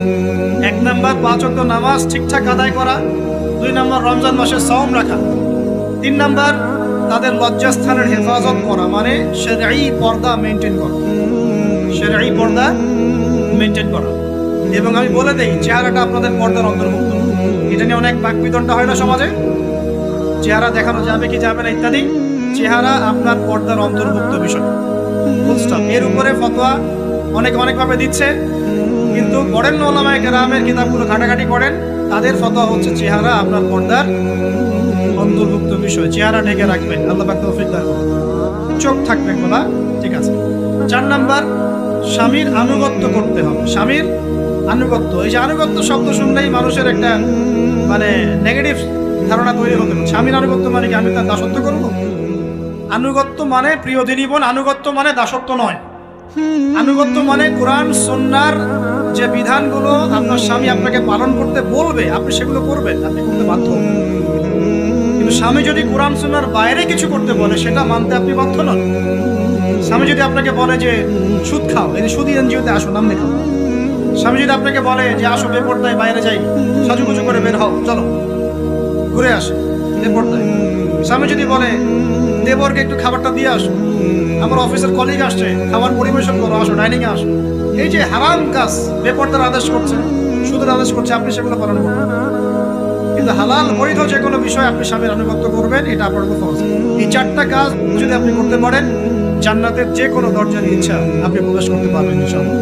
এক নাম্বার 5 ওয়াক্ত নামাজ ঠিকঠাক আদায় করা, 2 নাম্বার রমজান মাসে সাওম রাখা, 3 নাম্বার তাদের লজ্জাস্থানের হেফাজত করা, মানে শরঈ পর্দা মেনটেন করা, শরঈ পর্দা মেনটেন করা। এবং আমি বলে দেই, চেহারাটা আপনাদের পর্দার অন্তর্ভুক্ত। এটা নিয়ে অনেক বাকবিতণ্ডা হয় না সমাজে, চেহারা দেখানো যাবে কি যাবে না ইত্যাদি। চেহারা আপনার পর্দার অন্তর্ভুক্ত বিষয়, ফুল স্টপ। এর উপরে ফতোয়া অনেকভাবে দিচ্ছে, কিন্তু বরেণ্য উলামায়ে কেরামের কিতাবগুলো ঘাটাঘাটি করেন, তাদের ফতোয়া হচ্ছে চেহারা আপনার পর্দার অন্তর্ভুক্ত বিষয়, চেহারা ঢেকে রাখবেন, আল্লাহ পাক তৌফিক দান করুন। চোখ থাকবে খোলা, ঠিক আছে। 4 নাম্বার, স্বামীর আনুগত্য করতে হবে। স্বামীর আনুগত্য, এই যে আনুগত্য শব্দ শুনলেই মানুষের একটা মানে নেগেটিভ ধারণা তৈরি হতে পারে। স্বামীর আনুগত্য মানে কি আমি তার দাসত্ব করবো? আনুগত্য মানে, প্রিয় দিনী বোন, আনুগত্য মানে দাসত্ব নয়। আনুগত্য মানে কোরআন সুন্নাহর যে বিধানগুলো আপনার স্বামী আপনাকে পালন করতে বলবে, আপনি সেগুলো করবেন, আপনি করতে বাধ্য। কিন্তু স্বামী যদি কোরআন সুন্নাহর বাইরে কিছু করতে বলে, সেটা মানতে আপনি বাধ্য নন। স্বামী যদি আপনাকে বলে যে সুদ খাও, এই সুদী এনজিওতে আসো, নাম লেখাও। স্বামী যদি আপনাকে বলে যে আসো বেপরদায় বাইরে যাই, সাজুগুজু করে বের হও, চলো ঘুরে আসে বেপরদায়। স্বামী যদি বলে দেবরকে একটু খাবারটা দিয়ে আসো, আমার অফিসের কলিগ আসছে, খাবার পরিবেশন করো, আসো ডাইনিংয়ে আসো। এই যে হারাম কাজ, বেপরদার আদেশ করছে, সুদের আদেশ করছে, আপনি সেগুলো পালন করবেন। কিন্তু হালাল বৈধ যে কোনো বিষয় আপনি স্বামীর আনুগত্য করবেন, এটা আপনার উপর ফরজ। এই 4টা কাজ যদি আপনি করতে পারেন, জান্নাতের যে কোনো দরজার ইচ্ছা আপনি প্রবেশ করতে পারবেন ইনশাআল্লাহ।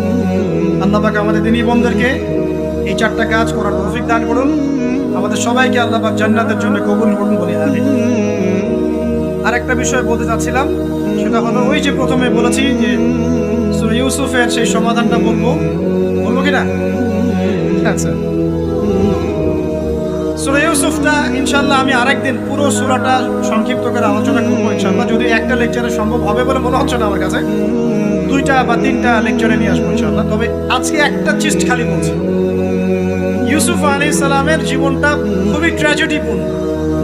আল্লাহ পাক আমাদের দিনী বোনদেরকে এই 4টা কাজ করার তৌফিক দান করুন। আমাদের সবাইকে আল্লাহ পাক জান্নাতের জন্য কবুল করুন বলে আমিন। আরেকটা বিষয় বলতে চাচ্ছিলাম, সেটা হলো ওই যে প্রথমে বলেছি যে সূরা ইউসুফের সেই সমাধানটা বলবো কিনা? আচ্ছা, সূরা ইউসুফটা ইনশাআল্লাহ আমি আরেকদিন পুরো সূরাটা সংক্ষিপ্ত করে আলোচনা করবো ইনশাআল্লাহ। যদি একটা লেকচারে সম্ভব হবে বলে মনে হচ্ছে না আমার কাছে, 2টা বা 3টা লেকচারে নিয়ে আসবো ইনশাআল্লাহ। তবে আজকে একটা চিস্ট খালি বলছি। ইউসুফ আলাইহিস সালামের জীবনটা খুবই ট্র্যাজেডিপূর্ণ।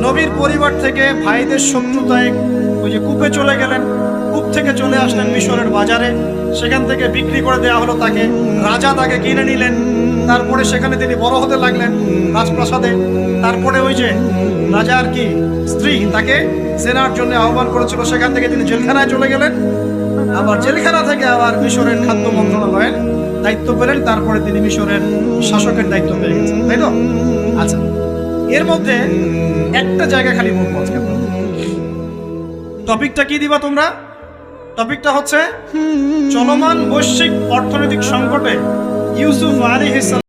নবীর পরিবার থেকে ভাইদের শত্রুতায় ওই যে কূপে চলে গেলেন, কূপ থেকে চলে আসলেন মিশরের বাজারে, সেখান থেকে বিক্রি করে দেওয়া হলো তাকে, রাজা তাকে কিনে নিলেন। তারপরে সেখানে তিনি বড় হতে লাগলেন রাজপ্রাসাদে। তারপরে ওই যে রাজার কি স্ত্রী তাকে জেনার জন্য আহ্বান করেছিল, সেখান থেকে তিনি জেলখানায় চলে গেলেন। আবার জেলখানা থেকে আবার মিশরের খাদ্য মন্ত্রণালয়ের দায়িত্ব পেলেন। তারপরে তিনি মিশরের শাসকের দায়িত্ব পেয়ে গেছেন, তাই তো? আচ্ছা, এর মধ্যে একটা জায়গা খালি বলবো আজকে। টপিকটা কি দিবা তোমরা? টপিকটা হচ্ছে চলমান বৈশ্বিক অর্থনৈতিক সংকটে ইউসুফ আলাইহিস সালাম